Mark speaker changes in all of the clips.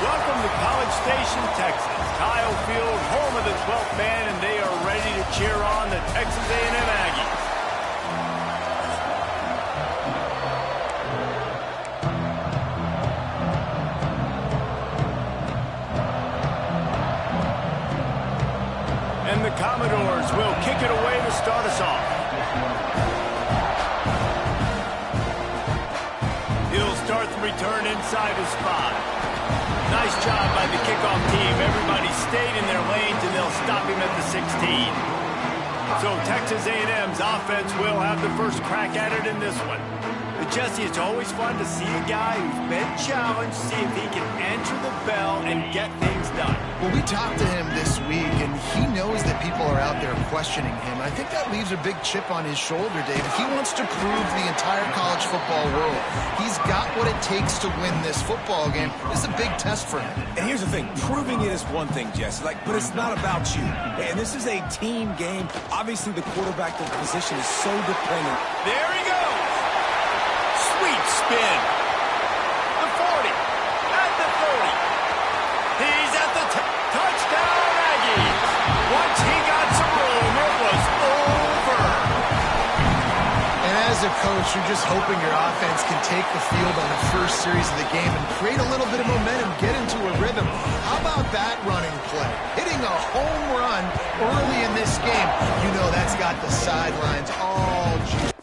Speaker 1: Welcome to College Station, Texas. Kyle Field, home of the 12th man, and they are ready to cheer on the Texas A&M Aggies. And the Commodores will kick it away to start us off. He'll start the return inside his 5. Nice job by the kickoff team. Everybody stayed in their lanes, and they'll stop him at the 16. So Texas A&M's offense will have the first crack at it in this one. But Jesse, it's always fun to see a guy who's been challenged, see if he can answer the bell and get things done.
Speaker 2: Well, we talked to him this week, and he knows that people are out there questioning him. I think that leaves a big chip on his shoulder, David. He wants to prove the entire college football world he's got what it takes to win this football game. This is a big test for him.
Speaker 3: And here's the thing. Proving it is one thing, Jesse, but it's not about you. And this is a team game. Obviously, the quarterback position is so dependent.
Speaker 1: There he goes. Sweet spin. The 40. At the 30. He's at the touchdown, Aggies. Once he got some room, it was over.
Speaker 2: And as a coach, you're just hoping your offense can take the field on the first series of the game and create a little bit of momentum, get into a rhythm. How about that running play? Hitting a home run early in this game. You know that's got the sidelines all juiced.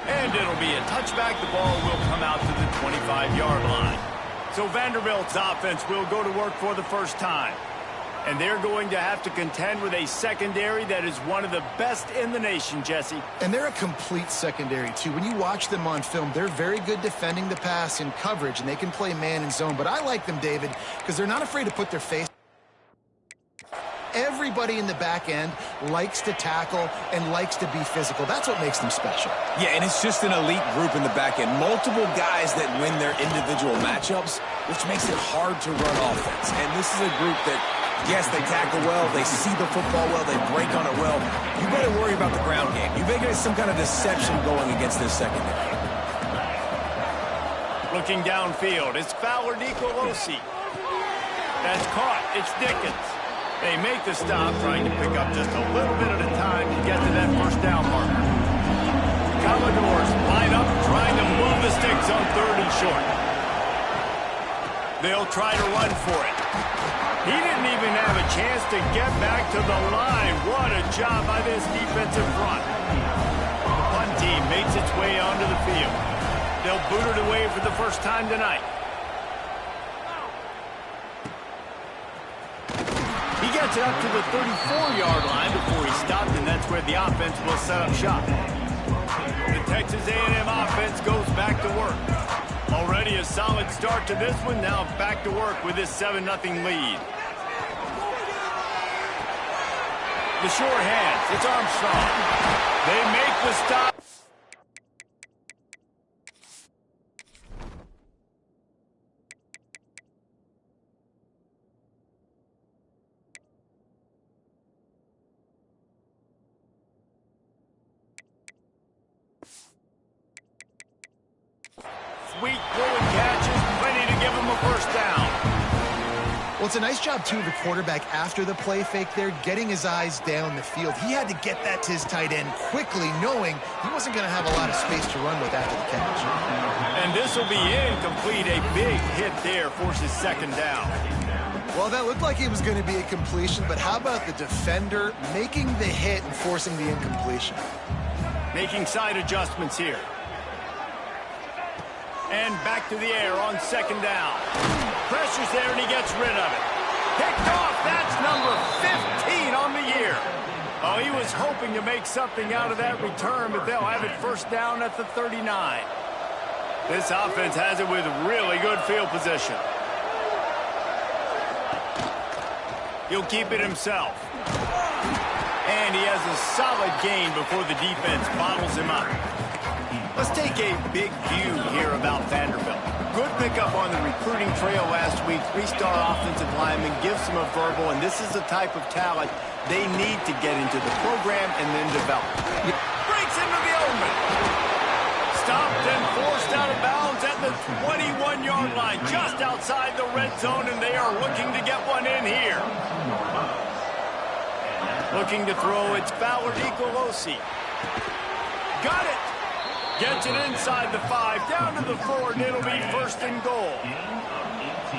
Speaker 1: And it'll be a touchback. The ball will come out to the 25-yard line. So Vanderbilt's offense will go to work for the first time. And they're going to have to contend with a secondary that is one of the best in the nation, Jesse.
Speaker 2: And they're a complete secondary, too. When you watch them on film, they're very good defending the pass in coverage, and they can play man and zone. But I like them, David, because they're not afraid to put their face. Everybody in the back end likes to tackle and likes to be physical. That's what makes them special.
Speaker 3: Yeah, and it's just an elite group in the back end. Multiple guys that win their individual matchups, which makes it hard to run offense. And this is a group that, yes, they tackle well, they see the football well, they break on it well. You better worry about the ground game. You better get some kind of deception going against this secondary.
Speaker 1: Looking downfield, it's Fowler Nicolosi. That's caught. It's Dickens. They make the stop, trying to pick up just a little bit at a time to get to that first down marker. The Commodores line up, trying to move the sticks on 3rd and short. They'll try to run for it. He didn't even have a chance to get back to the line. What a job by this defensive front. The punt team makes its way onto the field. They'll boot it away for the first time tonight. He gets it up to the 34-yard line before he stopped, and that's where the offense will set up shop. The Texas A&M offense goes back to work. Already a solid start to this one, now back to work with this 7-0 lead. The short hands, it's Armstrong. They make the stop. Sweet throwing catches, plenty to give him a first down.
Speaker 2: Well, it's a nice job, too, of the quarterback after the play fake there, getting his eyes down the field. He had to get that to his tight end quickly, knowing he wasn't going to have a lot of space to run with after the catch.
Speaker 1: And this will be incomplete. A big hit there forces 2nd down.
Speaker 2: Well, that looked like it was going to be a completion, but how about the defender making the hit and forcing the incompletion?
Speaker 1: Making side adjustments here. And back to the air on 2nd down. Pressure's there, and he gets rid of it. Picked off. That's number 15 on the year. Oh, he was hoping to make something out of that return, but they'll have it first down at the 39. This offense has it with really good field position. He'll keep it himself. And he has a solid gain before the defense bottles him up. Let's take a big view here about Vanderbilt. Good pickup on the recruiting trail last week. Three-star offensive lineman gives them a verbal, and this is the type of talent they need to get into the program and then develop. Breaks into the open. Stopped and forced out of bounds at the 21-yard line, just outside the red zone, and they are looking to get one in here. Looking to throw, it's Fowler Nicolosi. Got it. Gets it inside the 5, down to the 4, and it'll be first and goal.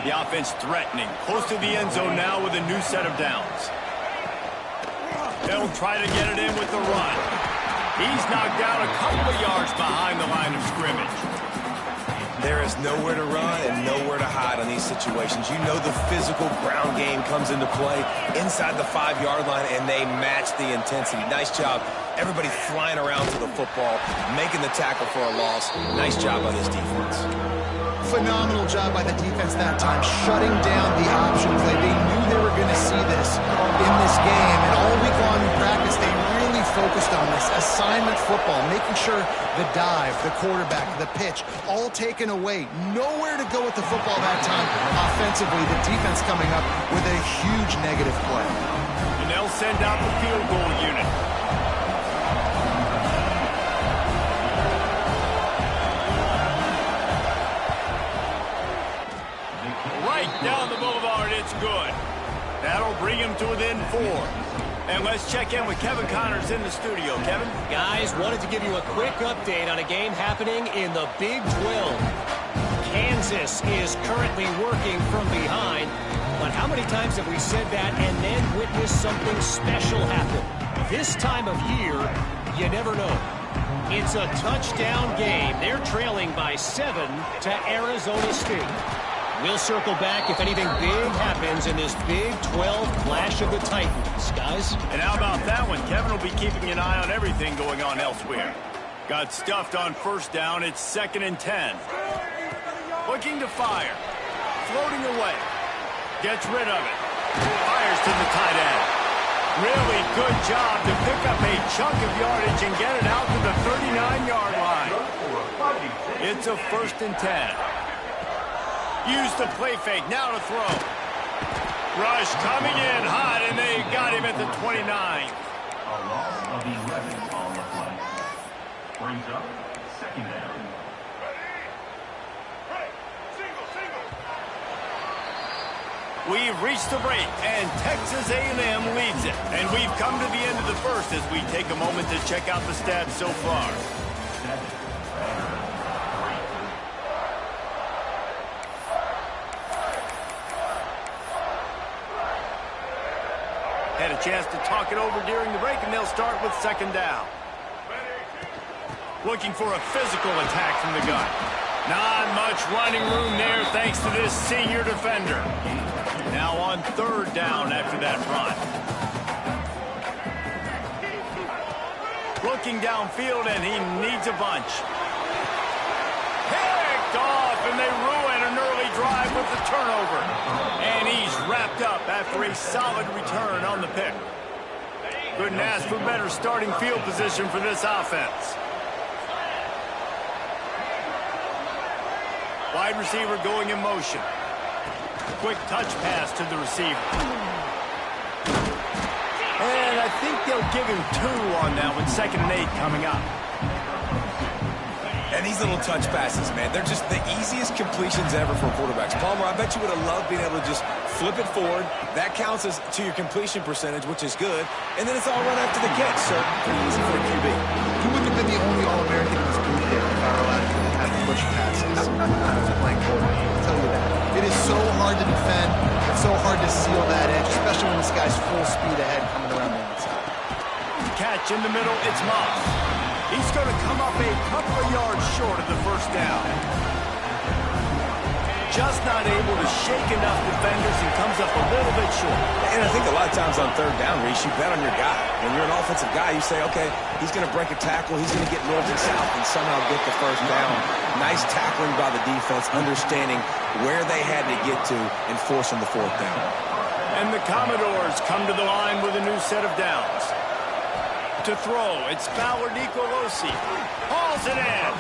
Speaker 1: The offense threatening, close to the end zone now with a new set of downs. They'll try to get it in with the run. He's knocked down a couple of yards behind the line of scrimmage.
Speaker 3: There is nowhere to run and nowhere to hide on these situations. You know the physical ground game comes into play inside the 5-yard line, and they match the intensity. Nice job. Everybody flying around to the football, making the tackle for a loss. Nice job by this defense.
Speaker 2: Phenomenal job by the defense that time, shutting down the option play. They knew they were going to see this in this game, and all week long in practice, they really focused on this assignment football, making sure the dive, the quarterback, the pitch, all taken away. Nowhere to go with the football that time. Offensively, the defense coming up with a huge negative play.
Speaker 1: And they'll send out the field goal unit. Down the boulevard, it's good. That'll bring him to within 4. And let's check in with Kevin Connors in the studio. Kevin?
Speaker 4: Guys, wanted to give you a quick update on a game happening in the Big 12. Kansas is currently working from behind, but how many times have we said that and then witnessed something special happen? This time of year, you never know. It's a touchdown game. They're trailing by 7 to Arizona State. We'll circle back if anything big happens in this Big 12 Clash of the Titans, guys.
Speaker 1: And how about that one? Kevin will be keeping an eye on everything going on elsewhere. Got stuffed on first down. It's 2nd and 10. Looking to fire. Floating away. Gets rid of it. Fires to the tight end. Really good job to pick up a chunk of yardage and get it out to the 39-yard line. It's a 1st and 10. Use the play fake, now to throw. Rush coming in hot, and they got him at the 29.
Speaker 5: A loss of 11 on the play. Brings up 2nd down.
Speaker 1: We've reached the break, and Texas A&M leads it. And we've come to the end of the first as we take a moment to check out the stats so far. Had a chance to talk it over during the break, and they'll start with 2nd down. Looking for a physical attack from the gun. Not much running room there thanks to this senior defender. Now on 3rd down after that run. Looking downfield, and he needs a bunch. Picked off, and they ruin an early drive with the turnover. And he's wrapped up after a solid return on the pick. Couldn't ask for better starting field position for this offense. Wide receiver going in motion. Quick touch pass to the receiver. And I think they'll give him 2 on that one. 2nd and 8 coming up.
Speaker 3: And these little touch passes, man, they're just the easiest completions ever for quarterbacks. Palmer, I bet you would have loved being able to just flip it forward. That counts as to your completion percentage, which is good. And then it's all run after the catch, so pretty easy for a QB.
Speaker 2: You wouldn't have been the only All-American in this booth here if I were allowed to have push passes for playing quarterback. I'll tell you that. It is so hard to defend. It's so hard to seal that edge, especially when this guy's full speed ahead coming around the inside.
Speaker 1: Catch in the middle, it's Moss. He's going to come up a couple of yards short of the 1st down. Just not able to shake enough defenders and comes up a little bit short.
Speaker 3: And I think a lot of times on 3rd down, Reese, you bet on your guy. When you're an offensive guy, you say, okay, he's going to break a tackle, he's going to get north and south and somehow get the 1st down. Nice tackling by the defense, understanding where they had to get to and forcing the 4th down.
Speaker 1: And the Commodores come to the line with a new set of downs. To throw, it's Fowler Nicolosi. Hauls it in.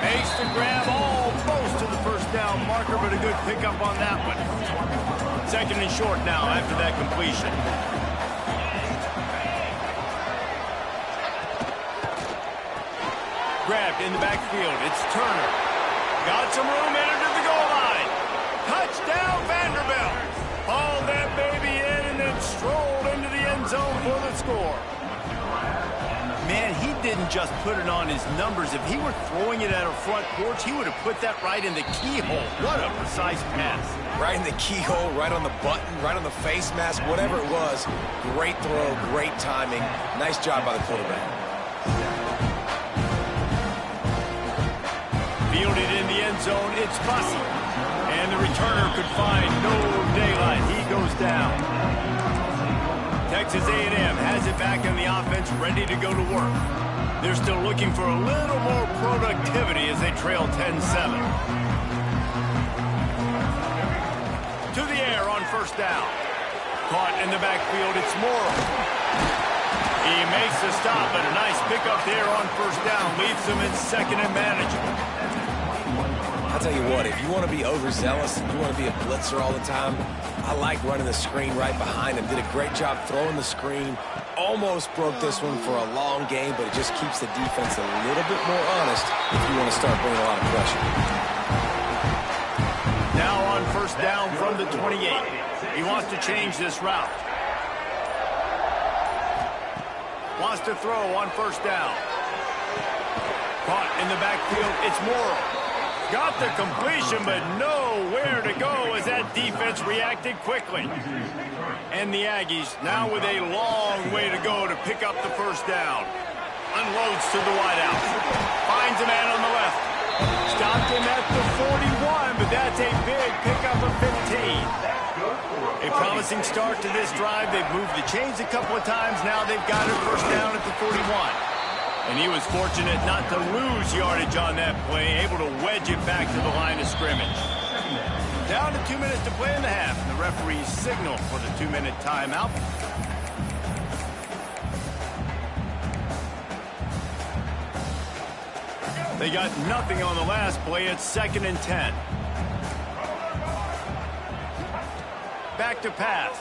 Speaker 1: Makes the grab almost to the first down marker, but a good pickup on that one. 2nd and short now after that completion. Grabbed in the backfield. It's Turner. Got some room, entered to the goal line. Touchdown, Vanderbilt. Hauled that baby in and then strolled into the end zone for the score. Man, he didn't just put it on his numbers. If he were throwing it at a front porch, he would have put that right in the keyhole. What a precise pass.
Speaker 3: Right in the keyhole, right on the button, right on the face mask, whatever it was. Great throw, great timing. Nice job by the quarterback.
Speaker 1: Fielded in the end zone, it's Bussey. And the returner could find no daylight. He goes down. Texas A&M has it back in the offense, ready to go to work. They're still looking for a little more productivity as they trail 10-7. To the air on first down. Caught in the backfield, it's Morrow. He makes the stop, but a nice pickup there on first down. Leaves them in 2nd and manageable.
Speaker 3: I'll tell you what, if you want to be overzealous, if you want to be a blitzer all the time, I like running the screen right behind him. Did a great job throwing the screen. Almost broke this one for a long game, but it just keeps the defense a little bit more honest if you want to start bringing a lot of pressure.
Speaker 1: Now on first down from the 28. He wants to change this route. Wants to throw on first down. Caught in the backfield, it's Morrow. Got the completion, but nowhere to go as that defense reacted quickly. And the Aggies now with a long way to go to pick up the first down. Unloads to the wideout. Finds a man on the left. Stopped him at the 41, but that's a big pickup of 15. A promising start to this drive. They've moved the chains a couple of times. Now they've got it first down at the 41. And he was fortunate not to lose yardage on that play, able to wedge it back to the line of scrimmage. Down to 2 minutes to play in the half, and the referees signal for the 2-minute timeout. They got nothing on the last play. It's 2nd and 10. Back to pass.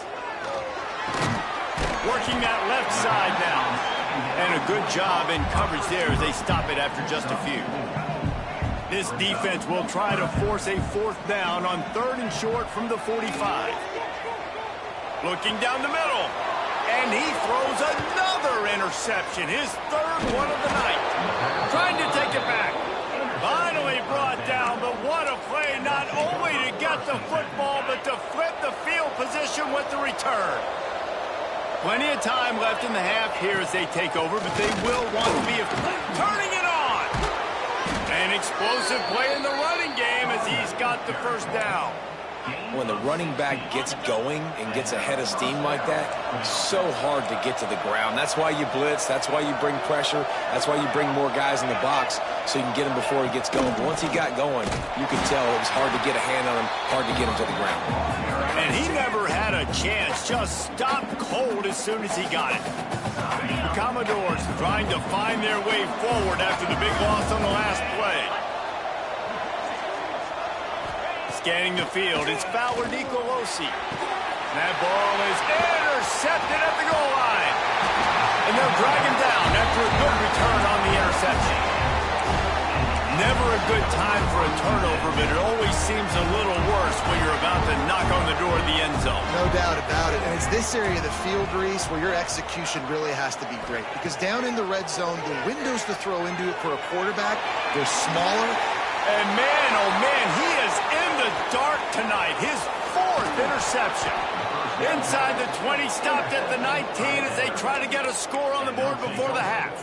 Speaker 1: Working that left side now. And a good job in coverage there as they stop it after just a few. This defense will try to force a 4th down on 3rd and short from the 45. Looking down the middle. And he throws another interception. His 3rd one of the night. Trying to take it back. Finally brought down, but what a play. Not only to get the football, but to flip the field position with the return. Plenty of time left in the half here as they take over, but they will want to be turning it on. An explosive play in the running game as he's got the first down.
Speaker 3: When the running back gets going and gets ahead of steam like that, it's so hard to get to the ground. That's why you blitz. That's why you bring pressure. That's why you bring more guys in the box so you can get him before he gets going. But once he got going, you could tell it was hard to get a hand on him, hard to get him to the ground.
Speaker 1: And he never had a chance, just stopped cold as soon as he got it. The Commodores trying to find their way forward after the big loss on the last play. Scanning the field, it's Fowler Nicolosi. That ball is intercepted at the goal line. And they'll drag him down after a good return on the interception. Never a good time for a turnover, but it always seems a little worse when you're about to knock on the door of the end zone.
Speaker 2: No doubt about it. And it's this area of the field, Reese, where your execution really has to be great. Because down in the red zone, the windows to throw into it for a quarterback, they're smaller.
Speaker 1: And man, oh man, he is in the dark tonight. His 4th interception. Inside the 20, stopped at the 19 as they try to get a score on the board before the half.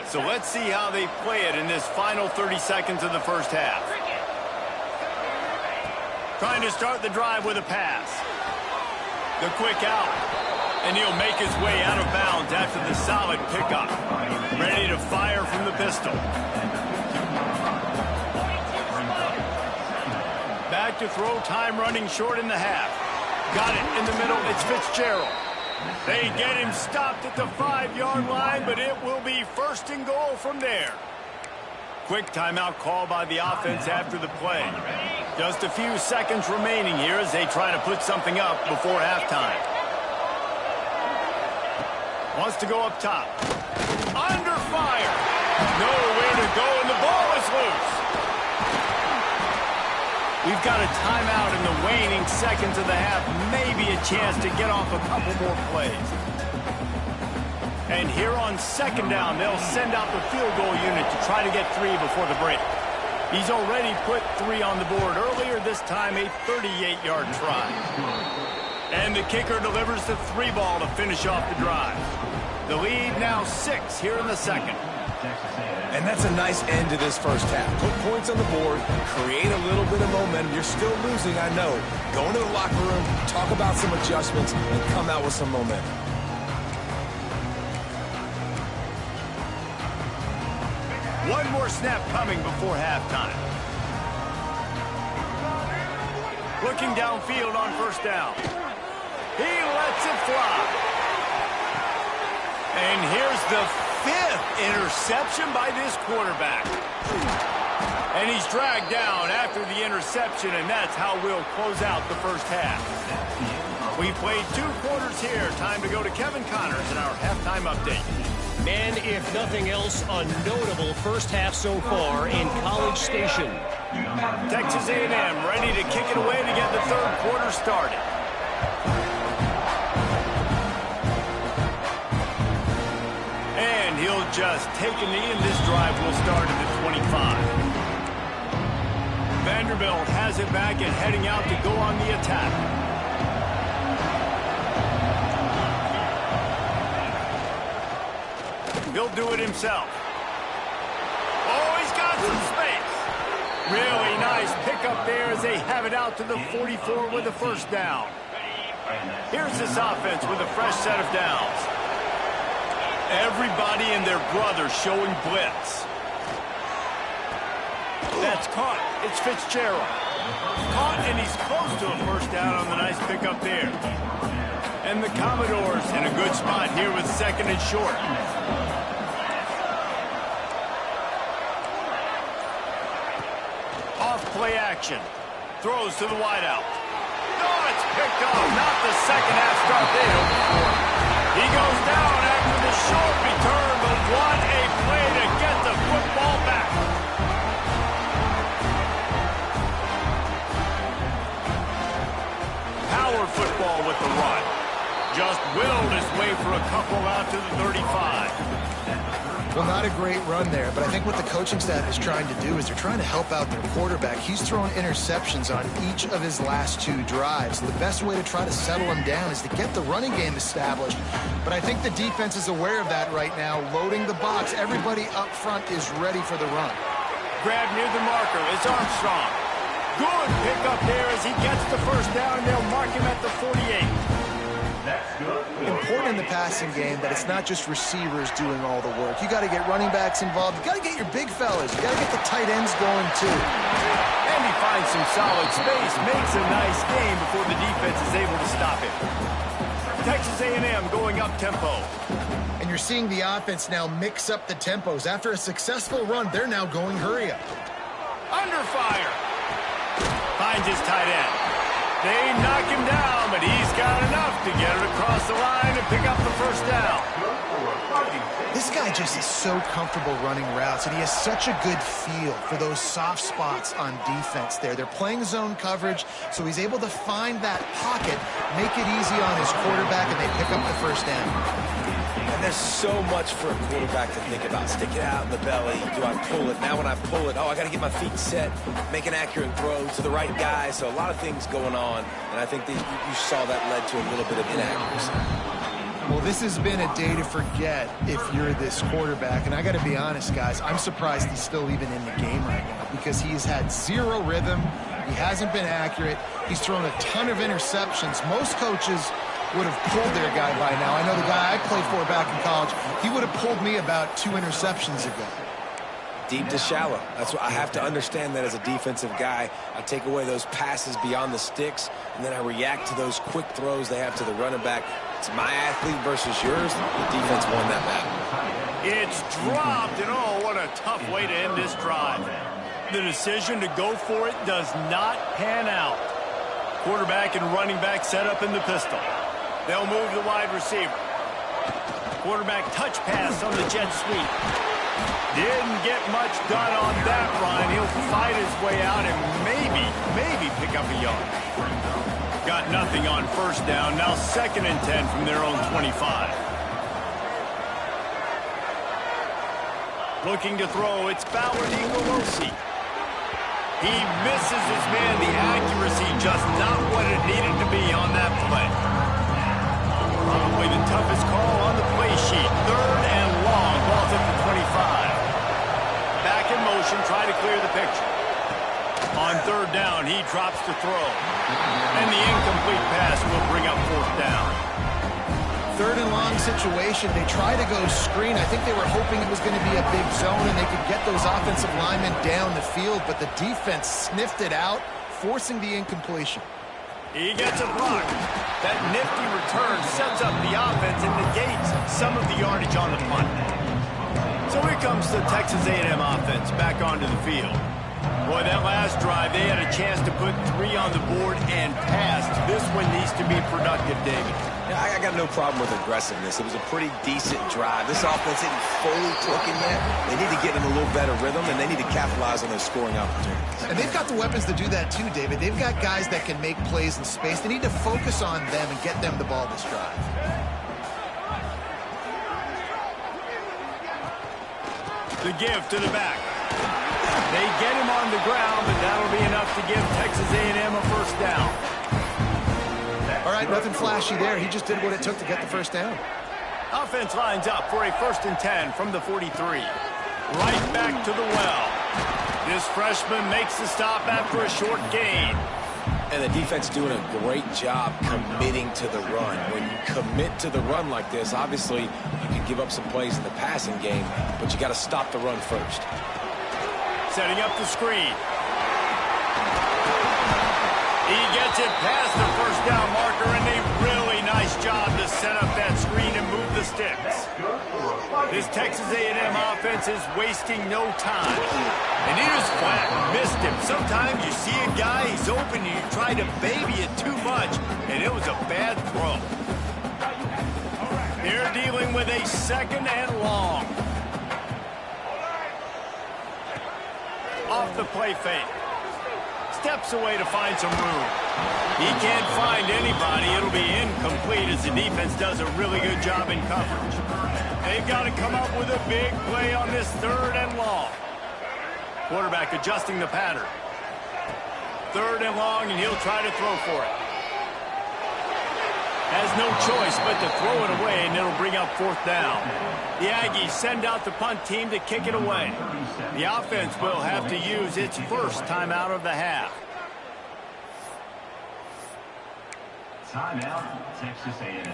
Speaker 1: So let's see how they play it in this final 30 seconds of the first half. Trying to start the drive with a pass. The quick out. And he'll make his way out of bounds after the solid pickup. Ready to fire from the pistol. Back to throw, time running short in the half. Got it in the middle, it's Fitzgerald. They get him stopped at the 5-yard line, but it will be 1st and goal from there. Quick timeout call by the offense after the play. Just a few seconds remaining here as they try to put something up before halftime. Wants to go up top. Under fire. Nowhere to go, and the ball is loose. We've got a timeout in the waning seconds of the half. Maybe a chance to get off a couple more plays. And here on 2nd down, they'll send out the field goal unit to try to get 3 before the break. He's already put 3 on the board earlier, this time a 38-yard try. And the kicker delivers the 3 ball to finish off the drive. The lead now 6 here in the 2nd.
Speaker 3: And that's a nice end to this first half. Put points on the board, create a little bit of momentum. You're still losing, I know. Go into the locker room, talk about some adjustments, and come out with some momentum.
Speaker 1: One more snap coming before halftime. Looking downfield on 1st down. He lets it fly. And here's the 5th interception by this quarterback. And he's dragged down after the interception, and that's how we'll close out the first half. We played 2 quarters here. Time to go to Kevin Connors in our halftime update.
Speaker 4: Man, if nothing else, a notable first half so far in College Station.
Speaker 1: Texas A&M ready to kick it away to get the 3rd quarter started. And he'll just take a knee, and this drive will start at the 25. Vanderbilt has it back and heading out to go on the attack. He'll do it himself. Oh, he's got some space. Really nice pickup there as they have it out to the 44 with a 1st down. Here's this offense with a fresh set of downs. Everybody and their brother showing blitz. That's caught. It's Fitzgerald. Caught, and he's close to a 1st down on the nice pickup there. And the Commodores in a good spot here with 2nd and short. Play action. Throws to the wideout. Oh, it's picked off. Not the 2nd half start they hoped for. He goes down after the short return, but what a play to get the football back. Power football with the run. Just willed his way for a couple out to the 35.
Speaker 2: Well, not a great run there, but I think what the coaching staff is trying to do is they're trying to help out their quarterback. He's thrown interceptions on each of his last 2 drives. The best way to try to settle him down is to get the running game established. But I think the defense is aware of that right now, loading the box. Everybody up front is ready for the run.
Speaker 1: Grab near the marker. It's Armstrong. Good pickup there as he gets the 1st down. They'll mark him at the 48.
Speaker 2: Important in the passing game that it's not just receivers doing all the work. You got to get running backs involved. You got to get your big fellas. You got to get the tight ends going too.
Speaker 1: And he finds some solid space, makes a nice game before the defense is able to stop him. Texas A&M going up tempo.
Speaker 2: And you're seeing the offense now mix up the tempos. After a successful run, they're now going hurry up.
Speaker 1: Under fire. Finds his tight end. They knock him down, but he's got enough to get it across the line and pick up the 1st down.
Speaker 2: This guy just is so comfortable running routes, and he has such a good feel for those soft spots on defense there. They're playing zone coverage, so he's able to find that pocket, make it easy on his quarterback, and they pick up the 1st down.
Speaker 3: And there's so much for a quarterback to think about. Stick it out in the belly. Do I pull it? Now when I pull it, oh, I got to get my feet set, make an accurate throw to the right guy. So a lot of things going on, and I think that you saw that led to a little bit of inaccuracy.
Speaker 2: Well, this has been a day to forget if you're this quarterback. And I got to be honest, guys, I'm surprised he's still even in the game right now because he's had 0 rhythm. He hasn't been accurate. He's thrown a ton of interceptions. Most coaches would have pulled their guy by now. I know the guy I played for back in college, he would have pulled me about 2 interceptions ago.
Speaker 3: Deep to shallow. That's what I have to understand that as a defensive guy. I take away those passes beyond the sticks, and then I react to those quick throws they have to the running back. It's my athlete versus yours. The defense won that battle.
Speaker 1: It's dropped, and oh, what a tough way to end this drive. The decision to go for it does not pan out. Quarterback and running back set up in the pistol. They'll move the wide receiver. Quarterback touch pass on the jet sweep. Didn't get much done on that run. He'll fight his way out and maybe pick up a yard. Got nothing on first down. Now 2nd and 10 from their own 25. Looking to throw, it's Ballard Nicolosi. He misses his man. The accuracy just not what it needed to be on that play. Probably the toughest call on the play sheet. 3rd and long. Ball's at the 25. Back in motion, try to clear the picture. On 3rd down, he drops to throw. And the incomplete pass will bring up 4th down.
Speaker 2: 3rd and long situation. They try to go screen. I think they were hoping it was going to be a big zone and they could get those offensive linemen down the field, but the defense sniffed it out, forcing the incompletion.
Speaker 1: He gets a block. That nifty return sets up the offense and negates some of the yardage on the punt. So here comes the Texas A&M offense back onto the field. Boy, that last drive, they had a chance to put 3 on the board and passed. This one needs to be productive, David.
Speaker 3: Yeah, I got no problem with aggressiveness. It was a pretty decent drive. This offense isn't fully clicking yet. They need to get in a little better rhythm, and they need to capitalize on those scoring opportunities.
Speaker 2: And they've got the weapons to do that too, David. They've got guys that can make plays in space. They need to focus on them and get them the ball this drive.
Speaker 1: The give to the back. They get him on the ground, but that'll be enough to give Texas A&M a first down.
Speaker 2: All right, nothing flashy there. He just did what it took to get the first down.
Speaker 1: Offense lines up for a 1st and 10 from the 43. Right back to the well. This freshman makes the stop after a short gain.
Speaker 3: And the defense doing a great job committing to the run. When you commit to the run like this, obviously you can give up some plays in the passing game, but you got to stop the run first.
Speaker 1: Setting up the screen. He gets it past the first down marker, and a really nice job to set up that screen and move the sticks. This Texas A&M offense is wasting no time. And he just flat missed him. Sometimes you see a guy, he's open, and you try to baby it too much, and it was a bad throw. They're dealing with a 2nd and long. Off the play fake. Steps away to find some room. He can't find anybody. It'll be incomplete as the defense does a really good job in coverage. They've got to come up with a big play on this 3rd and long. Quarterback adjusting the pattern. 3rd and long, and he'll try to throw for it. Has no choice but to throw it away, and it'll bring up 4th down. The Aggies send out the punt team to kick it away. The offense will have to use its first timeout of the half.
Speaker 5: Timeout, Texas A&M.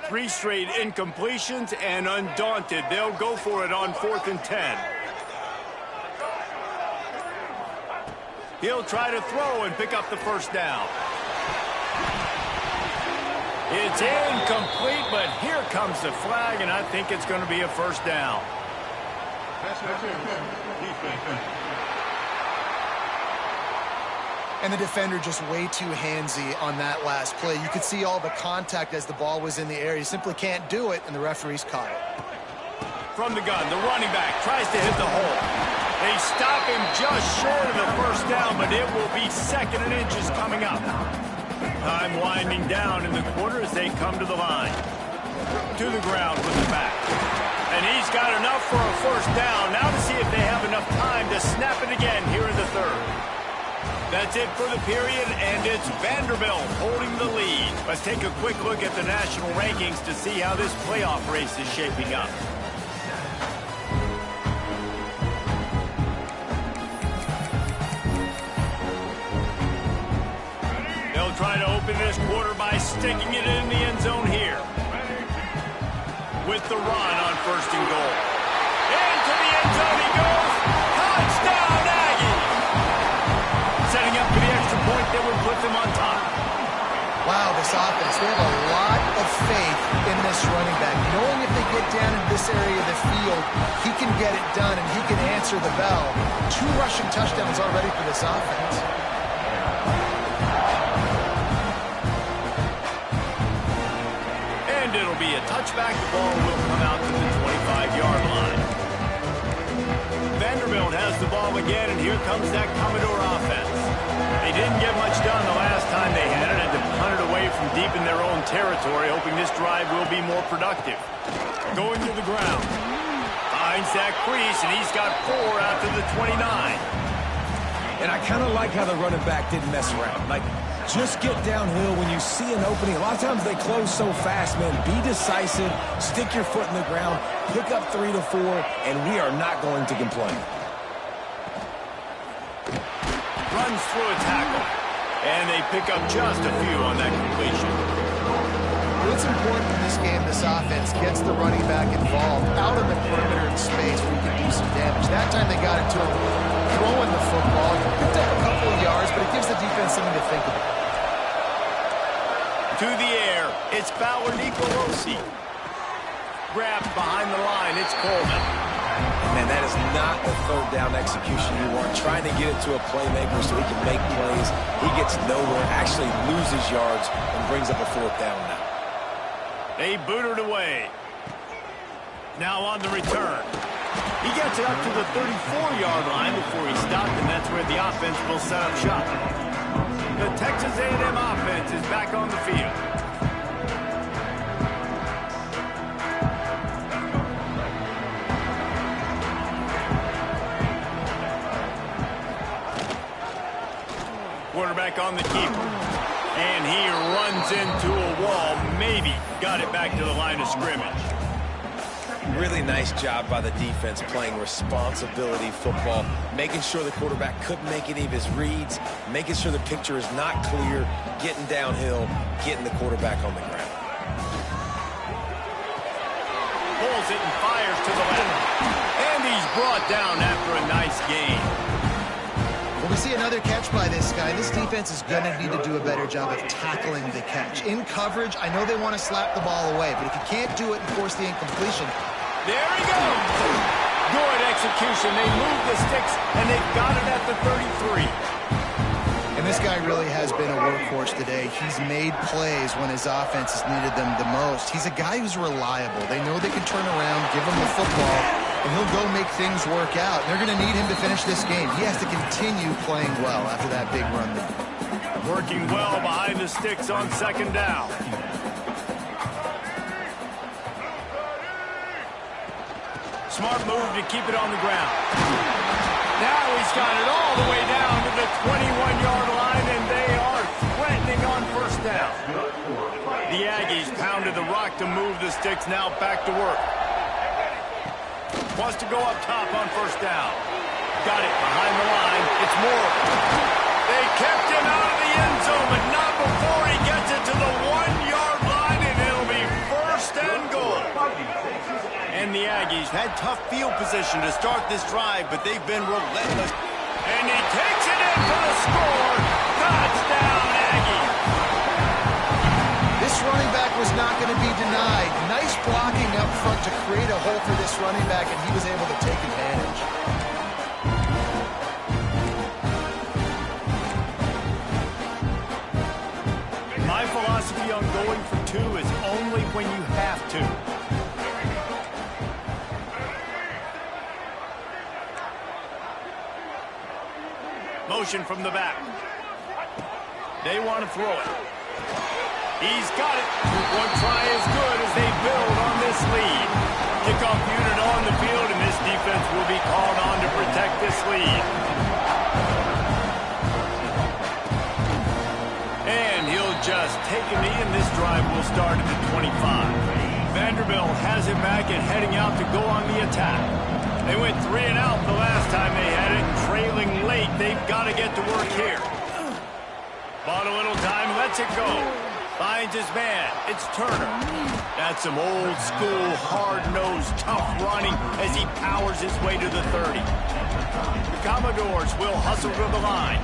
Speaker 1: Three straight incompletions, and undaunted, they'll go for it on 4th and 10. He'll try to throw and pick up the first down. It's incomplete, but here comes the flag, and I think it's going to be a first down.
Speaker 2: And the defender just way too handsy on that last play. You could see all the contact as the ball was in the air. He simply can't do it, and the referee's caught it.
Speaker 1: From the gun, the running back tries to hit the hole. They stop him just short of the first down, but it will be 2nd and inches coming up. Time winding down in the quarter as they come to the line. To the ground with the back. And he's got enough for a first down. Now to see if they have enough time to snap it again here in the 3rd. That's it for the period, and it's Vanderbilt holding the lead. Let's take a quick look at the national rankings to see how this playoff race is shaping up. sticking it in the end zone here. With the run on 1st and goal. Into the end zone he goes. Touchdown, Aggie! Setting up for the extra point that would put them on top.
Speaker 2: Wow, this offense, they have a lot of faith in this running back. Knowing if they get down in this area of the field, he can get it done and he can answer the bell. 2 rushing touchdowns already for this offense.
Speaker 1: And it'll be a touchback. The ball will come out to the 25-yard line. Vanderbilt has the ball again, and here comes that Commodore offense. They didn't get much done the last time they had it, and to punt it away from deep in their own territory, hoping this drive will be more productive. Going to the ground. Finds that crease, and he's got 4 out to the 29.
Speaker 3: And I kind of like how the running back didn't mess around. Like, just get downhill when you see an opening. A lot of times they close so fast, man. Be decisive, stick your foot in the ground, pick up 3 to 4, and we are not going to complain.
Speaker 1: Runs through a tackle, and they pick up just a few on that completion.
Speaker 2: Well, it's important in this game this offense gets the running back involved out of the perimeter in space where he can do some damage. That time they got it to him throwing the football. He picked up a couple of yards, but it gives the defense something to think about.
Speaker 1: To the air, it's Bauer Nicolosi. Grabbed behind the line, it's Coleman.
Speaker 3: Man, that is not the 3rd down execution you want. Trying to get it to a playmaker so he can make plays. He gets nowhere, actually loses yards, and brings up a 4th down now.
Speaker 1: They boot it away. Now on the return. He gets it up to the 34-yard line before he stopped, and that's where the offense will set up shop. The Texas A&M offense is back on the field. Quarterback on the keeper. And he runs into a wall. Maybe got it back to the line of scrimmage.
Speaker 3: Really nice job by the defense playing responsibility football, making sure the quarterback couldn't make any of his reads, making sure the picture is not clear, getting downhill, getting the quarterback on the ground.
Speaker 1: Pulls it and fires to the left. And he's brought down after a nice gain.
Speaker 2: When we see another catch by this guy, this defense is going to need to do a better job of tackling the catch. In coverage, I know they want to slap the ball away, but if you can't do it and force the incompletion.
Speaker 1: There he goes. Good execution. They move the sticks, and they've got it at the 33.
Speaker 2: And this guy really has been a workhorse today. He's made plays when his offense has needed them the most. He's a guy who's reliable. They know they can turn around, give him the football, and he'll go make things work out. They're going to need him to finish this game. He has to continue playing well after that big run there.
Speaker 1: Working well behind the sticks on 2nd down. Smart move to keep it on the ground. Now he's got it all the way down to the 21-yard line, and they are threatening on 1st down. The Aggies pounded the rock to move the sticks, now back to work. Wants to go up top on 1st down. Got it behind the line. It's Moore. They kept him out of the end zone, but not before he gets it to the 1-yard line, and it'll be 1st and goal. And the Aggies had tough field position to start this drive, but they've been relentless. And he takes it in for the score. Touchdown, Aggie.
Speaker 2: This running back was not going to be denied. Nice blocking up front to create a hole for this running back, and he was able to take advantage.
Speaker 1: My philosophy on going for 2 is only when you have to. Motion from the back. They want to throw it. He's got it. One try as good as they build on this lead. Kickoff unit on the field, and this defense will be called on to protect this lead. And he'll just take a knee, and this drive will start at the 25. Vanderbilt has it back and heading out to go on the attack. They went 3 and out the last time they had it. Trailing late, they've got to get to work here. Bought a little time, lets it go. Finds his man. It's Turner. That's some old school, hard-nosed, tough running as he powers his way to the 30. The Commodores will hustle to the line.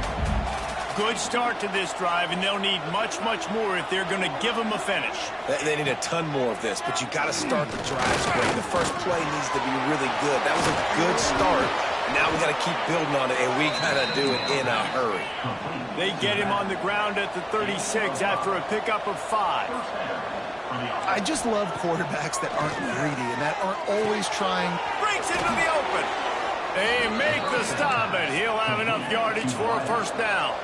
Speaker 1: Good start to this drive, and they'll need much, much more if they're going to give them a finish.
Speaker 3: They need a ton more of this, but you got to start the drive straight. The first play needs to be really good. That was a good start. Now we got to keep building on it, and we got to do it in a hurry.
Speaker 1: They get him on the ground at the 36 after a pickup of 5.
Speaker 2: I just love quarterbacks that aren't greedy and that aren't always trying.
Speaker 1: Breaks into the open. They make the stop, and he'll have enough yardage for a first down.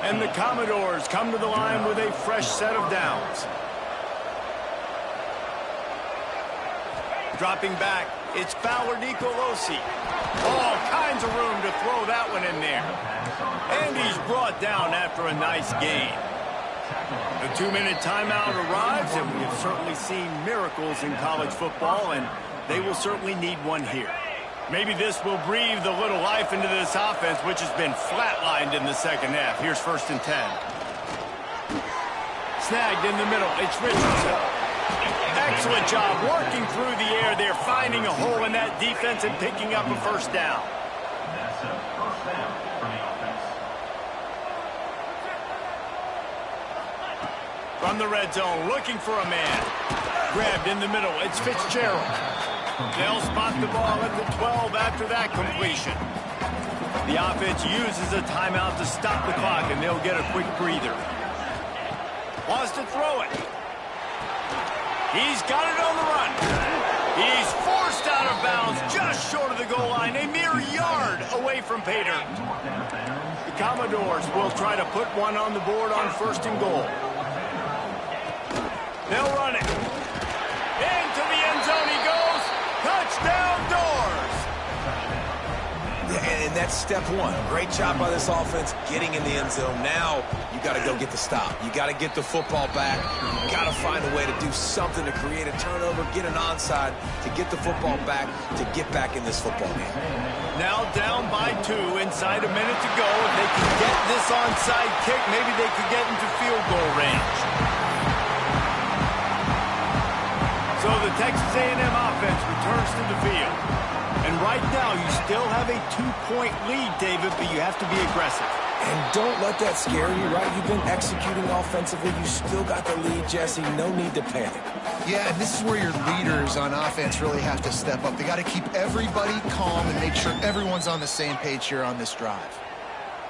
Speaker 1: And the Commodores come to the line with a fresh set of downs. Dropping back, it's Fowler Nicolosi. All kinds of room to throw that one in there. And he's brought down after a nice gain. The 2-minute timeout arrives, and we have certainly seen miracles in college football, and they will certainly need one here. Maybe this will breathe a little life into this offense, which has been flatlined in the second half. Here's 1st and 10. Snagged in the middle. It's Richardson. Excellent job working through the air there, finding a hole in that defense and picking up a first down.
Speaker 5: That's a first down for the offense.
Speaker 1: From the red zone, looking for a man. Grabbed in the middle. It's Fitzgerald. They'll spot the ball at the 12 after that completion. The offense uses a timeout to stop the clock, and they'll get a quick breather. Wants to throw it. He's got it on the run. He's forced out of bounds just short of the goal line, a mere yard away from pay dirt. The Commodores will try to put one on the board on 1st and goal. They'll run it. Into the end zone he goes. Touchdown Doors.
Speaker 3: And that's step one. Great job by this offense getting in the end zone. Now you got to go get the stop. You got to get the football back. You got to find a way to do something to create a turnover, get an onside, to get the football back, to get back in this football game.
Speaker 1: Now down by 2, inside a minute to go. If they can get this onside kick, maybe they could get into field goal range. So the Texas A&M offense returns to the field. And right now, you still have a 2-point lead, David, but you have to be aggressive.
Speaker 3: And don't let that scare you, right? You've been executing offensively. You still got the lead, Jesse. No need to panic.
Speaker 2: Yeah, and this is where your leaders on offense really have to step up. They got to keep everybody calm and make sure everyone's on the same page here on this drive.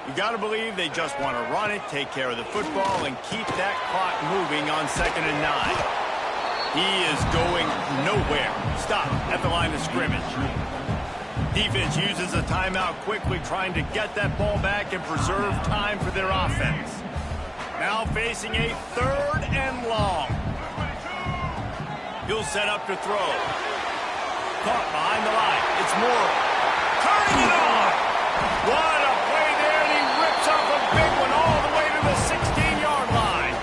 Speaker 1: You got to believe they just want to run it, take care of the football, and keep that clock moving on 2nd and 9. He is going nowhere. Stop at the line of scrimmage. Defense uses a timeout quickly, trying to get that ball back and preserve time for their offense. Now facing a 3rd and long. He'll set up to throw. Caught behind the line. It's Morrow. Turning it on. What a play there, and he rips off a big one all the way to the 16-yard line.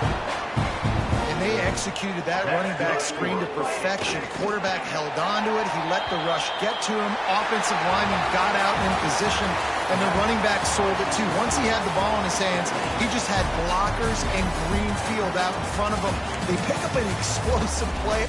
Speaker 2: And they executed that running back screen to perfection. Quarterback held on to it. He let the rush get to him. Offensive lineman got out in position, and the running back sold it too. Once he had the ball in his hands, he just had blockers and green field out in front of him. They pick up an explosive play.